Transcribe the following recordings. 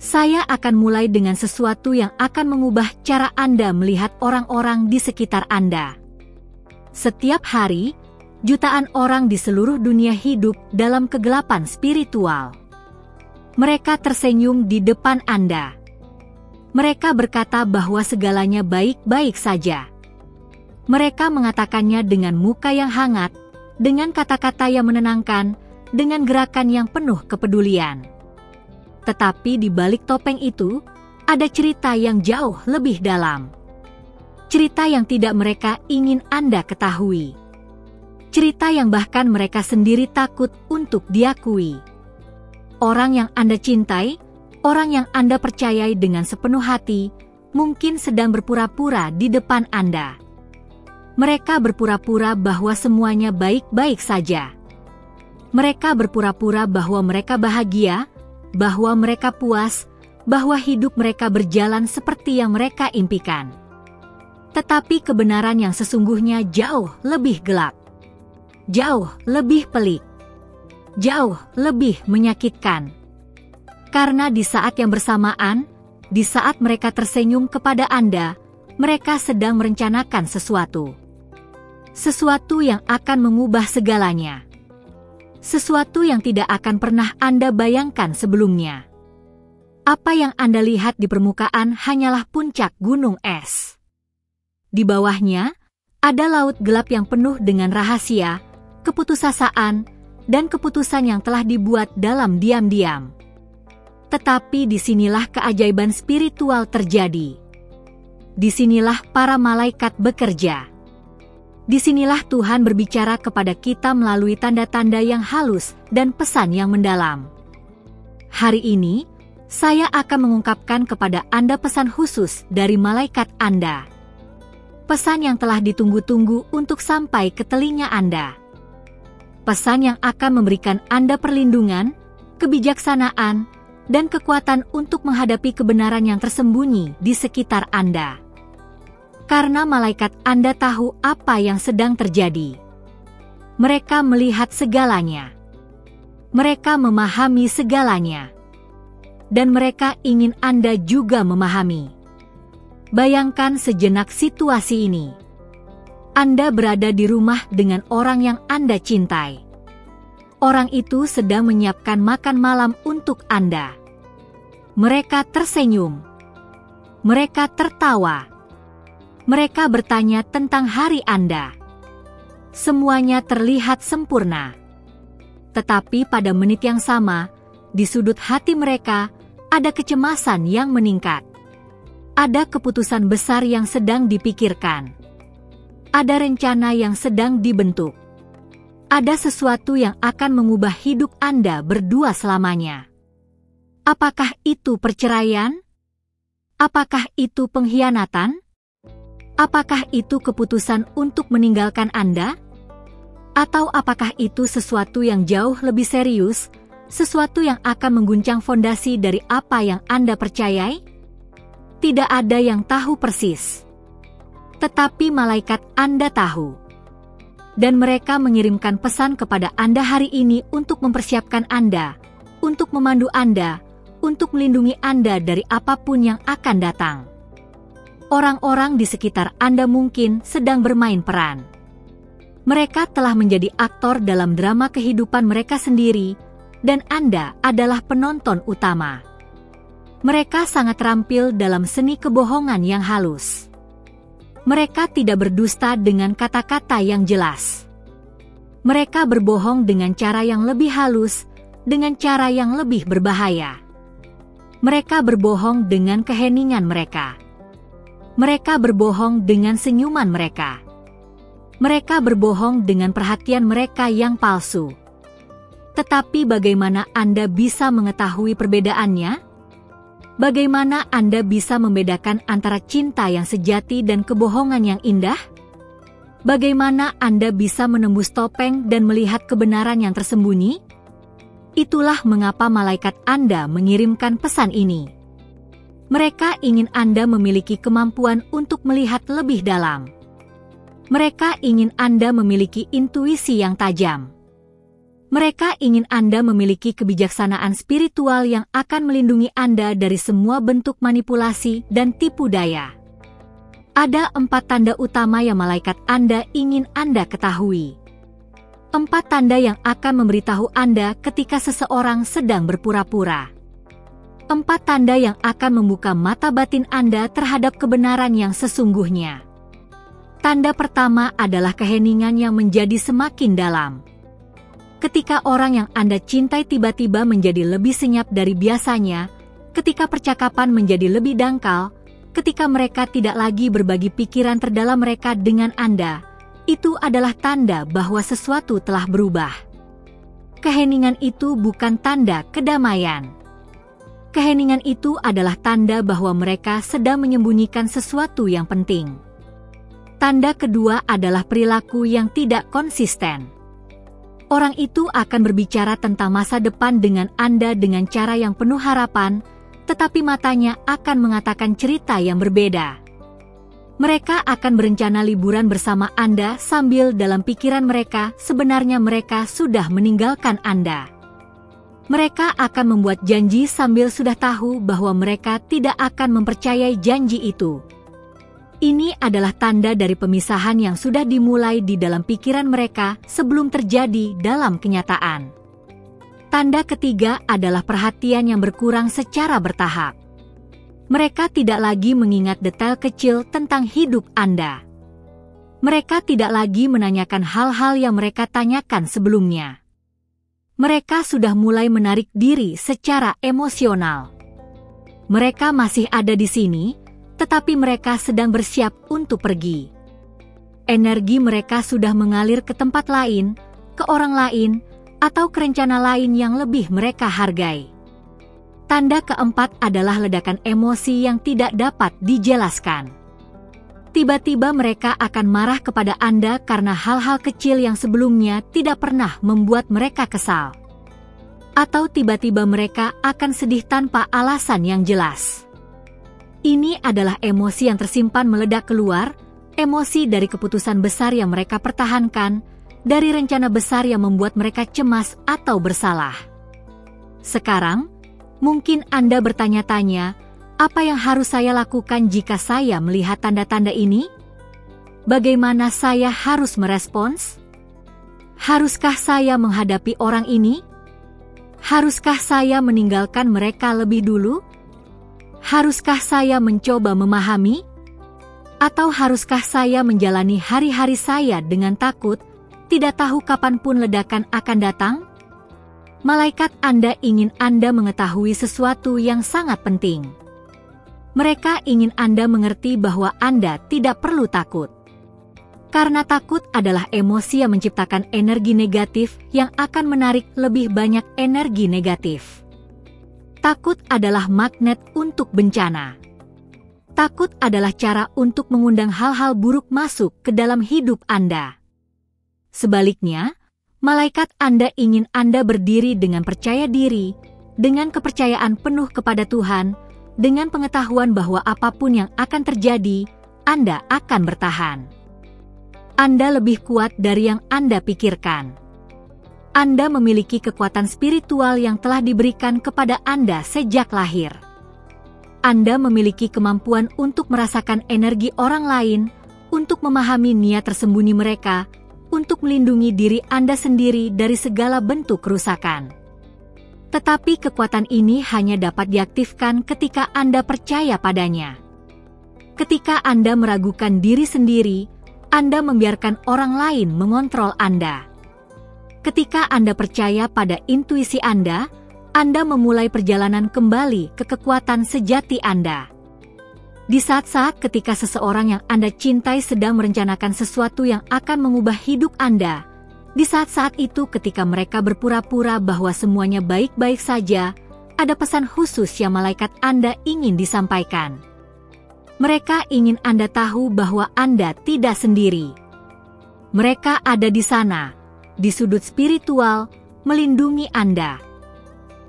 Saya akan mulai dengan sesuatu yang akan mengubah cara Anda melihat orang-orang di sekitar Anda. Setiap hari, jutaan orang di seluruh dunia hidup dalam kegelapan spiritual. Mereka tersenyum di depan Anda. Mereka berkata bahwa segalanya baik-baik saja. Mereka mengatakannya dengan muka yang hangat, dengan kata-kata yang menenangkan, dengan gerakan yang penuh kepedulian. Tetapi di balik topeng itu, ada cerita yang jauh lebih dalam. Cerita yang tidak mereka ingin Anda ketahui. Cerita yang bahkan mereka sendiri takut untuk diakui. Orang yang Anda cintai, orang yang Anda percayai dengan sepenuh hati, mungkin sedang berpura-pura di depan Anda. Mereka berpura-pura bahwa semuanya baik-baik saja. Mereka berpura-pura bahwa mereka bahagia, bahwa mereka puas, bahwa hidup mereka berjalan seperti yang mereka impikan. Tetapi kebenaran yang sesungguhnya jauh lebih gelap, jauh lebih pelik, jauh lebih menyakitkan. Karena di saat yang bersamaan, di saat mereka tersenyum kepada Anda, mereka sedang merencanakan sesuatu. Sesuatu yang akan mengubah segalanya. Sesuatu yang tidak akan pernah Anda bayangkan sebelumnya. Apa yang Anda lihat di permukaan hanyalah puncak gunung es. Di bawahnya, ada laut gelap yang penuh dengan rahasia, keputusasaan, dan keputusan yang telah dibuat dalam diam-diam. Tetapi disinilah keajaiban spiritual terjadi. Disinilah para malaikat bekerja. Disinilah Tuhan berbicara kepada kita melalui tanda-tanda yang halus dan pesan yang mendalam. Hari ini, saya akan mengungkapkan kepada Anda pesan khusus dari malaikat Anda. Pesan yang telah ditunggu-tunggu untuk sampai ke telinga Anda. Pesan yang akan memberikan Anda perlindungan, kebijaksanaan, dan kekuatan untuk menghadapi kebenaran yang tersembunyi di sekitar Anda. Karena malaikat Anda tahu apa yang sedang terjadi. Mereka melihat segalanya. Mereka memahami segalanya. Dan mereka ingin Anda juga memahami. Bayangkan sejenak situasi ini. Anda berada di rumah dengan orang yang Anda cintai. Orang itu sedang menyiapkan makan malam untuk Anda. Mereka tersenyum. Mereka tertawa. Mereka bertanya tentang hari Anda. Semuanya terlihat sempurna. Tetapi pada menit yang sama, di sudut hati mereka, ada kecemasan yang meningkat. Ada keputusan besar yang sedang dipikirkan. Ada rencana yang sedang dibentuk. Ada sesuatu yang akan mengubah hidup Anda berdua selamanya. Apakah itu perceraian? Apakah itu pengkhianatan? Apakah itu keputusan untuk meninggalkan Anda? Atau apakah itu sesuatu yang jauh lebih serius, sesuatu yang akan mengguncang fondasi dari apa yang Anda percayai? Tidak ada yang tahu persis. Tetapi malaikat Anda tahu. Dan mereka mengirimkan pesan kepada Anda hari ini untuk mempersiapkan Anda, untuk memandu Anda, untuk melindungi Anda dari apapun yang akan datang. Orang-orang di sekitar Anda mungkin sedang bermain peran. Mereka telah menjadi aktor dalam drama kehidupan mereka sendiri, dan Anda adalah penonton utama. Mereka sangat terampil dalam seni kebohongan yang halus. Mereka tidak berdusta dengan kata-kata yang jelas. Mereka berbohong dengan cara yang lebih halus, dengan cara yang lebih berbahaya. Mereka berbohong dengan keheningan mereka. Mereka berbohong dengan senyuman mereka. Mereka berbohong dengan perhatian mereka yang palsu. Tetapi bagaimana Anda bisa mengetahui perbedaannya? Bagaimana Anda bisa membedakan antara cinta yang sejati dan kebohongan yang indah? Bagaimana Anda bisa menembus topeng dan melihat kebenaran yang tersembunyi? Itulah mengapa malaikat Anda mengirimkan pesan ini. Mereka ingin Anda memiliki kemampuan untuk melihat lebih dalam. Mereka ingin Anda memiliki intuisi yang tajam. Mereka ingin Anda memiliki kebijaksanaan spiritual yang akan melindungi Anda dari semua bentuk manipulasi dan tipu daya. Ada 4 tanda utama yang malaikat Anda ingin Anda ketahui. 4 tanda yang akan memberitahu Anda ketika seseorang sedang berpura-pura. 4 tanda yang akan membuka mata batin Anda terhadap kebenaran yang sesungguhnya. Tanda pertama adalah keheningan yang menjadi semakin dalam. Ketika orang yang Anda cintai tiba-tiba menjadi lebih senyap dari biasanya, ketika percakapan menjadi lebih dangkal, ketika mereka tidak lagi berbagi pikiran terdalam mereka dengan Anda, itu adalah tanda bahwa sesuatu telah berubah. Keheningan itu bukan tanda kedamaian. Keheningan itu adalah tanda bahwa mereka sedang menyembunyikan sesuatu yang penting. Tanda kedua adalah perilaku yang tidak konsisten. Orang itu akan berbicara tentang masa depan dengan Anda dengan cara yang penuh harapan, tetapi matanya akan mengatakan cerita yang berbeda. Mereka akan berencana liburan bersama Anda sambil dalam pikiran mereka sebenarnya mereka sudah meninggalkan Anda. Mereka akan membuat janji sambil sudah tahu bahwa mereka tidak akan mempercayai janji itu. Ini adalah tanda dari pemisahan yang sudah dimulai di dalam pikiran mereka sebelum terjadi dalam kenyataan. Tanda ketiga adalah perhatian yang berkurang secara bertahap. Mereka tidak lagi mengingat detail kecil tentang hidup Anda. Mereka tidak lagi menanyakan hal-hal yang mereka tanyakan sebelumnya. Mereka sudah mulai menarik diri secara emosional. Mereka masih ada di sini, tetapi mereka sedang bersiap untuk pergi. Energi mereka sudah mengalir ke tempat lain, ke orang lain, atau ke rencana lain yang lebih mereka hargai. Tanda keempat adalah ledakan emosi yang tidak dapat dijelaskan. Tiba-tiba mereka akan marah kepada Anda karena hal-hal kecil yang sebelumnya tidak pernah membuat mereka kesal. Atau tiba-tiba mereka akan sedih tanpa alasan yang jelas. Ini adalah emosi yang tersimpan meledak keluar, emosi dari keputusan besar yang mereka pertahankan, dari rencana besar yang membuat mereka cemas atau bersalah. Sekarang, mungkin Anda bertanya-tanya, apa yang harus saya lakukan jika saya melihat tanda-tanda ini? Bagaimana saya harus merespons? Haruskah saya menghadapi orang ini? Haruskah saya meninggalkan mereka lebih dulu? Haruskah saya mencoba memahami? Atau haruskah saya menjalani hari-hari saya dengan takut, tidak tahu kapanpun ledakan akan datang? Malaikat Anda ingin Anda mengetahui sesuatu yang sangat penting. Mereka ingin Anda mengerti bahwa Anda tidak perlu takut. Karena takut adalah emosi yang menciptakan energi negatif yang akan menarik lebih banyak energi negatif. Takut adalah magnet untuk bencana. Takut adalah cara untuk mengundang hal-hal buruk masuk ke dalam hidup Anda. Sebaliknya, malaikat Anda ingin Anda berdiri dengan percaya diri, dengan kepercayaan penuh kepada Tuhan, dengan pengetahuan bahwa apapun yang akan terjadi, Anda akan bertahan. Anda lebih kuat dari yang Anda pikirkan. Anda memiliki kekuatan spiritual yang telah diberikan kepada Anda sejak lahir. Anda memiliki kemampuan untuk merasakan energi orang lain, untuk memahami niat tersembunyi mereka, untuk melindungi diri Anda sendiri dari segala bentuk kerusakan. Tetapi kekuatan ini hanya dapat diaktifkan ketika Anda percaya padanya. Ketika Anda meragukan diri sendiri, Anda membiarkan orang lain mengontrol Anda. Ketika Anda percaya pada intuisi Anda memulai perjalanan kembali ke kekuatan sejati Anda. Di saat-saat ketika seseorang yang Anda cintai sedang merencanakan sesuatu yang akan mengubah hidup Anda, di saat-saat itu ketika mereka berpura-pura bahwa semuanya baik-baik saja, ada pesan khusus yang malaikat Anda ingin disampaikan. Mereka ingin Anda tahu bahwa Anda tidak sendiri. Mereka ada di sana, di sudut spiritual, melindungi Anda.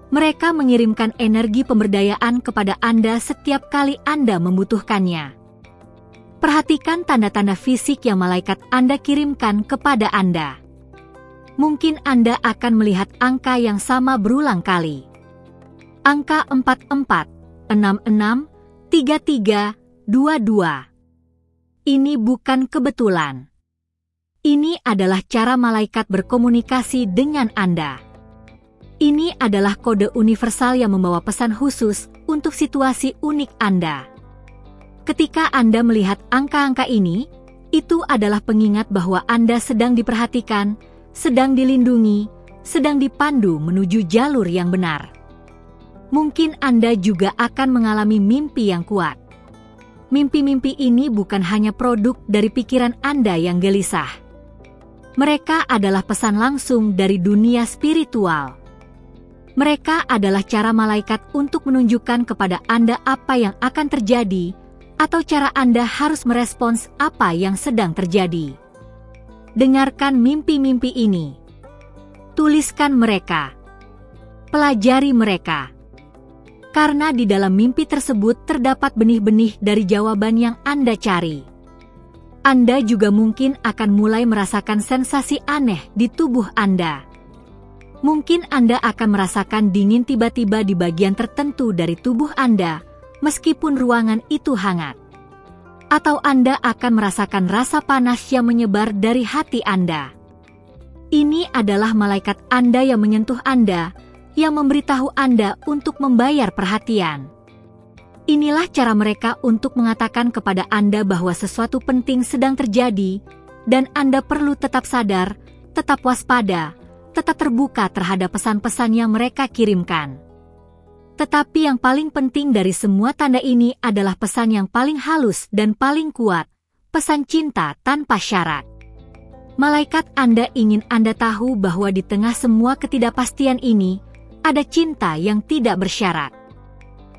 Mereka mengirimkan energi pemberdayaan kepada Anda setiap kali Anda membutuhkannya. Perhatikan tanda-tanda fisik yang malaikat Anda kirimkan kepada Anda. Mungkin Anda akan melihat angka yang sama berulang kali. Angka 44, 66, 33, 22. Ini bukan kebetulan. Ini adalah cara malaikat berkomunikasi dengan Anda. Ini adalah kode universal yang membawa pesan khusus untuk situasi unik Anda. Ketika Anda melihat angka-angka ini, itu adalah pengingat bahwa Anda sedang diperhatikan, sedang dilindungi, sedang dipandu menuju jalur yang benar. Mungkin Anda juga akan mengalami mimpi yang kuat. Mimpi-mimpi ini bukan hanya produk dari pikiran Anda yang gelisah. Mereka adalah pesan langsung dari dunia spiritual. Mereka adalah cara malaikat untuk menunjukkan kepada Anda apa yang akan terjadi, atau cara Anda harus merespons apa yang sedang terjadi. Dengarkan mimpi-mimpi ini. Tuliskan mereka. Pelajari mereka. Karena di dalam mimpi tersebut terdapat benih-benih dari jawaban yang Anda cari. Anda juga mungkin akan mulai merasakan sensasi aneh di tubuh Anda. Mungkin Anda akan merasakan dingin tiba-tiba di bagian tertentu dari tubuh Anda, meskipun ruangan itu hangat. Atau Anda akan merasakan rasa panas yang menyebar dari hati Anda. Ini adalah malaikat Anda yang menyentuh Anda, yang memberitahu Anda untuk membayar perhatian. Inilah cara mereka untuk mengatakan kepada Anda bahwa sesuatu penting sedang terjadi, dan Anda perlu tetap sadar, tetap waspada, tetap terbuka terhadap pesan-pesan yang mereka kirimkan. Tetapi yang paling penting dari semua tanda ini adalah pesan yang paling halus dan paling kuat, pesan cinta tanpa syarat. Malaikat Anda ingin Anda tahu bahwa di tengah semua ketidakpastian ini, ada cinta yang tidak bersyarat.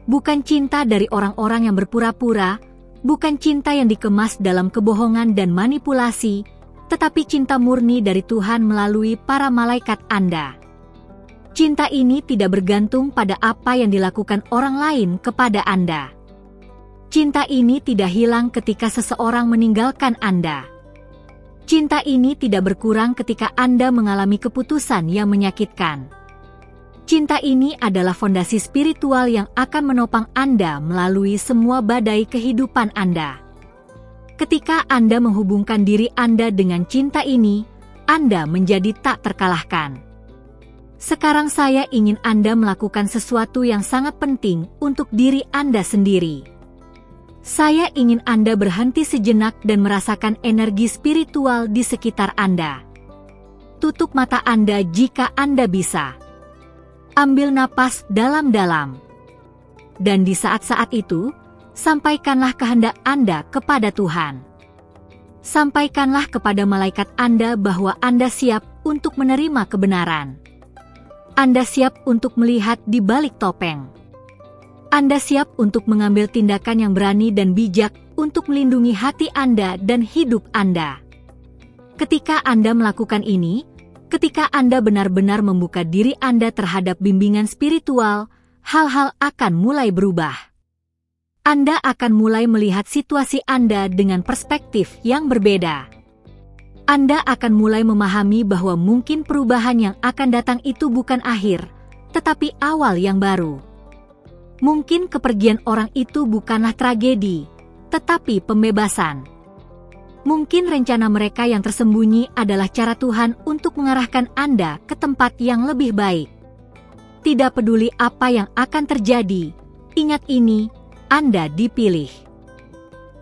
Bukan cinta dari orang-orang yang berpura-pura, bukan cinta yang dikemas dalam kebohongan dan manipulasi, tetapi cinta murni dari Tuhan melalui para malaikat Anda. Cinta ini tidak bergantung pada apa yang dilakukan orang lain kepada Anda. Cinta ini tidak hilang ketika seseorang meninggalkan Anda. Cinta ini tidak berkurang ketika Anda mengalami keputusan yang menyakitkan. Cinta ini adalah fondasi spiritual yang akan menopang Anda melalui semua badai kehidupan Anda. Ketika Anda menghubungkan diri Anda dengan cinta ini, Anda menjadi tak terkalahkan. Sekarang saya ingin Anda melakukan sesuatu yang sangat penting untuk diri Anda sendiri. Saya ingin Anda berhenti sejenak dan merasakan energi spiritual di sekitar Anda. Tutup mata Anda jika Anda bisa. Ambil napas dalam-dalam. Dan di saat-saat itu, sampaikanlah kehendak Anda kepada Tuhan. Sampaikanlah kepada malaikat Anda bahwa Anda siap untuk menerima kebenaran. Anda siap untuk melihat di balik topeng. Anda siap untuk mengambil tindakan yang berani dan bijak untuk melindungi hati Anda dan hidup Anda. Ketika Anda melakukan ini, ketika Anda benar-benar membuka diri Anda terhadap bimbingan spiritual, hal-hal akan mulai berubah. Anda akan mulai melihat situasi Anda dengan perspektif yang berbeda. Anda akan mulai memahami bahwa mungkin perubahan yang akan datang itu bukan akhir, tetapi awal yang baru. Mungkin kepergian orang itu bukanlah tragedi, tetapi pembebasan. Mungkin rencana mereka yang tersembunyi adalah cara Tuhan untuk mengarahkan Anda ke tempat yang lebih baik. Tidak peduli apa yang akan terjadi, ingat ini, Anda dipilih.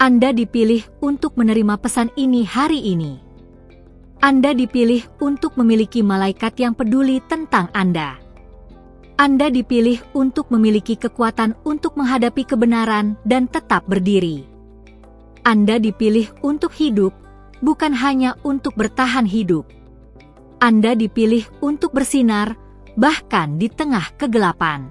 Anda dipilih untuk menerima pesan ini hari ini. Anda dipilih untuk memiliki malaikat yang peduli tentang Anda. Anda dipilih untuk memiliki kekuatan untuk menghadapi kebenaran dan tetap berdiri. Anda dipilih untuk hidup, bukan hanya untuk bertahan hidup. Anda dipilih untuk bersinar, bahkan di tengah kegelapan.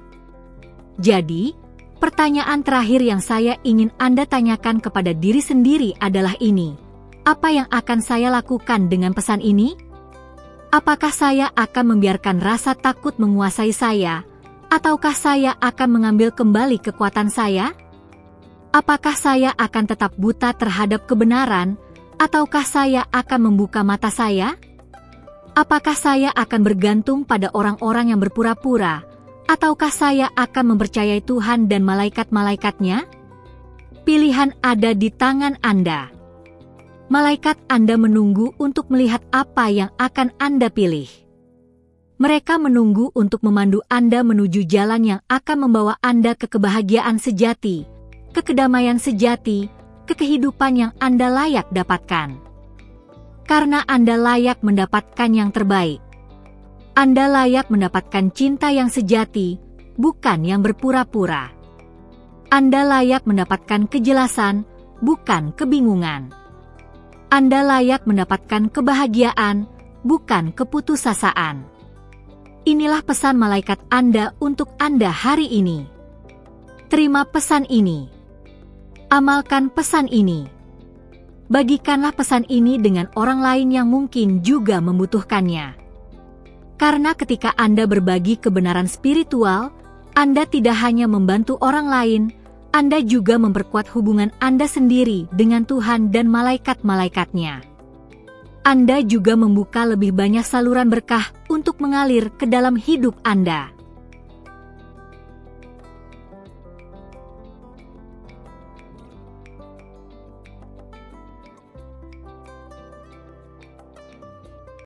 Jadi, pertanyaan terakhir yang saya ingin Anda tanyakan kepada diri sendiri adalah ini. Apa yang akan saya lakukan dengan pesan ini? Apakah saya akan membiarkan rasa takut menguasai saya, ataukah saya akan mengambil kembali kekuatan saya? Apakah saya akan tetap buta terhadap kebenaran, ataukah saya akan membuka mata saya? Apakah saya akan bergantung pada orang-orang yang berpura-pura, ataukah saya akan mempercayai Tuhan dan malaikat-malaikatnya? Pilihan ada di tangan Anda. Malaikat Anda menunggu untuk melihat apa yang akan Anda pilih. Mereka menunggu untuk memandu Anda menuju jalan yang akan membawa Anda ke kebahagiaan sejati, ke kedamaian sejati, ke kehidupan yang Anda layak dapatkan. Karena Anda layak mendapatkan yang terbaik. Anda layak mendapatkan cinta yang sejati, bukan yang berpura-pura. Anda layak mendapatkan kejelasan, bukan kebingungan. Anda layak mendapatkan kebahagiaan, bukan keputusasaan. Inilah pesan malaikat Anda untuk Anda hari ini. Terima pesan ini. Amalkan pesan ini. Bagikanlah pesan ini dengan orang lain yang mungkin juga membutuhkannya. Karena ketika Anda berbagi kebenaran spiritual, Anda tidak hanya membantu orang lain, Anda juga memperkuat hubungan Anda sendiri dengan Tuhan dan malaikat-malaikatnya. Anda juga membuka lebih banyak saluran berkah untuk mengalir ke dalam hidup Anda.